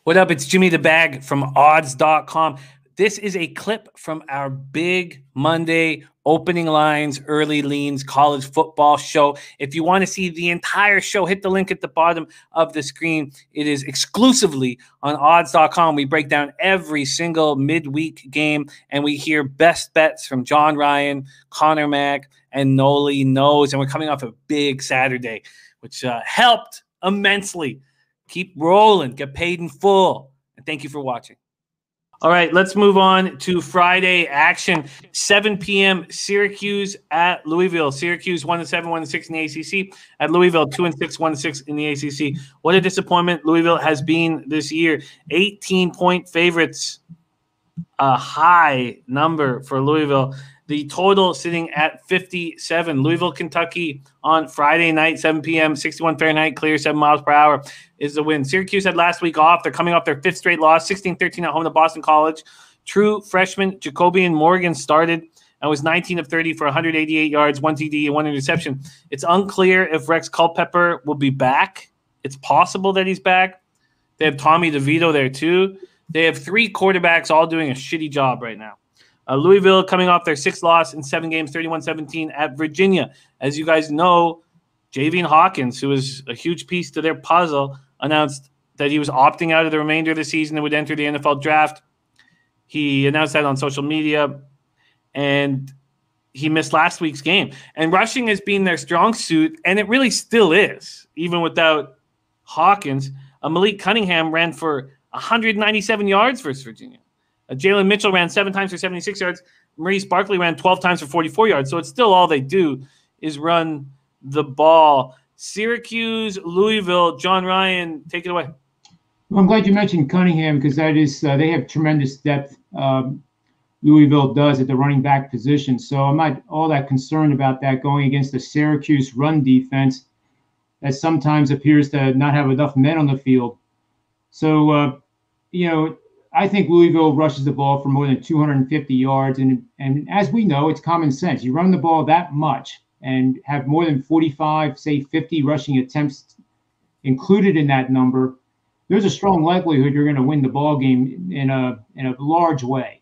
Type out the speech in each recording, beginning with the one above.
What up? It's Jimmy the Bag from odds.com. This is a clip from our big Monday opening lines, early leans, college football show. If you want to see the entire show, hit the link at the bottom of the screen. It is exclusively on odds.com. We break down every single midweek game, and we hear best bets from John Ryan, Connor Mack, and Noli Knows. And we're coming off a big Saturday, which helped immensely. Keep rolling, get paid in full, and thank you for watching. All right, let's move on to Friday action. 7 p.m. Syracuse at Louisville. Syracuse 1-7, 1-6 in the ACC. At Louisville 2-6, 1-6 in the ACC. What a disappointment Louisville has been this year. 18-point favorites, a high number for Louisville. The total sitting at 57. Louisville, Kentucky on Friday night, 7 p.m., 61 Fahrenheit, clear, 7 miles per hour is the win. Syracuse had last week off. They're coming off their fifth straight loss, 16-13 at home to Boston College. True freshman Jacobian Morgan started and was 19 of 30 for 188 yards, 1 TD, and 1 interception. It's unclear if Rex Culpepper will be back. It's possible that he's back. They have Tommy DeVito there too. They have 3 quarterbacks all doing a shitty job right now. Louisville coming off their 6th loss in 7 games, 31-17 at Virginia. As you guys know, Javian Hawkins, who was a huge piece to their puzzle, announced that he was opting out of the remainder of the season and would enter the NFL draft. He announced that on social media, and he missed last week's game. And rushing has been their strong suit, and it really still is, even without Hawkins. Malik Cunningham ran for 197 yards versus Virginia. Jalen Mitchell ran 7 times for 76 yards. Maurice Barkley ran 12 times for 44 yards. So it's still all they do is run the ball. Syracuse, Louisville, John Ryan, take it away. Well, I'm glad you mentioned Cunningham because that is they have tremendous depth. Louisville does at the running back position. So I'm not all that concerned about that going against the Syracuse run defense that sometimes appears to not have enough men on the field. So, I think Louisville rushes the ball for more than 250 yards. And as we know, it's common sense. You run the ball that much and have more than 45, say 50 rushing attempts included in that number, there's a strong likelihood you're going to win the ball game in a large way.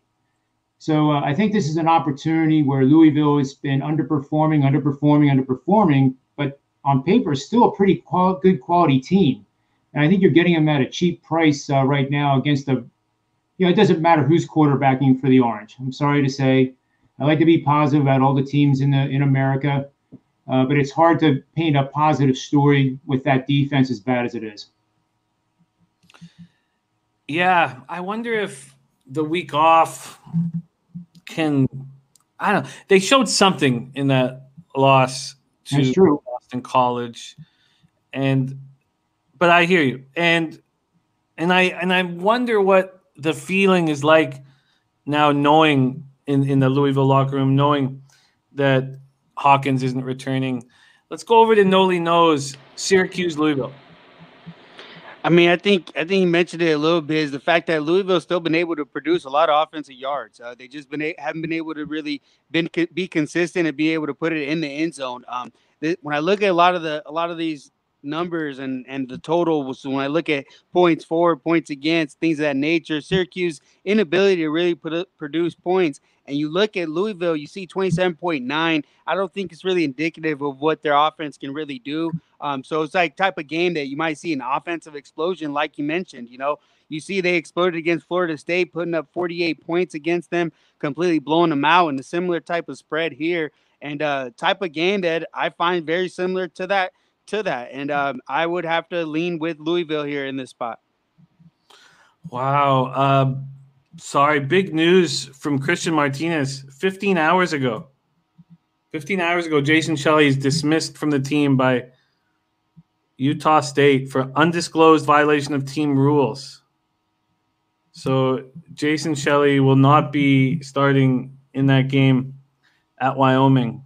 So I think this is an opportunity where Louisville has been underperforming, but on paper, still a pretty good quality team. And I think you're getting them at a cheap price right now against it doesn't matter who's quarterbacking for the Orange. I'm sorry to say. I like to be positive about all the teams in America, but it's hard to paint a positive story with that defense as bad as it is. Yeah, I wonder if the week off they showed something in that loss to Boston College, but I hear you, and I wonder what the feeling is like now, knowing in the Louisville locker room, knowing that Hawkins isn't returning. Let's go over to Noli Knows, Syracuse, Louisville. I mean, I think you mentioned it a little bit, is the fact that Louisville's still been able to produce a lot of offensive yards. They just haven't been able to really be consistent and be able to put it in the end zone. When I look at a lot of these numbers and the total, so when I look at points for, points against, things of that nature, Syracuse inability to really produce points, and you look at Louisville, you see 27.9. I don't think it's really indicative of what their offense can really do. So it's like type of game that you might see an offensive explosion, like you mentioned. You see they exploded against Florida State, putting up 48 points against them, completely blowing them out, in a similar type of spread here, and type of game that I find very similar to that. And I would have to lean with Louisville here in this spot. Wow. Sorry, big news from Christian Martinez. 15 hours ago, Jason Shelley is dismissed from the team by Utah State for undisclosed violation of team rules. So Jason Shelley will not be starting in that game at Wyoming.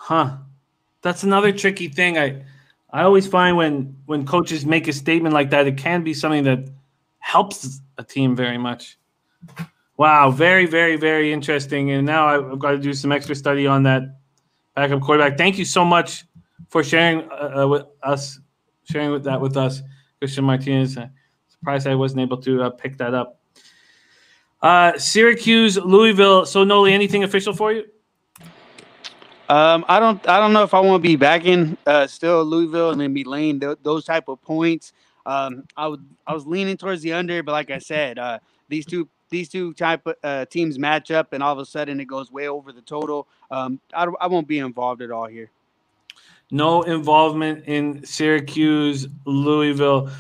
That's another tricky thing. I always find when coaches make a statement like that, it can be something that helps a team very much. Wow, very, very, very interesting. And now I've got to do some extra study on that backup quarterback. Thank you so much for sharing with us, Christian Martinez. It's a surprised I wasn't able to pick that up. Syracuse, Louisville. So Noli, anything official for you? I don't know if I want to be backing still Louisville and then be laying those type of points. I was leaning towards the under, but like I said, these two type of teams match up, and all of a sudden it goes way over the total. I won't be involved at all here. No involvement in Syracuse, Louisville.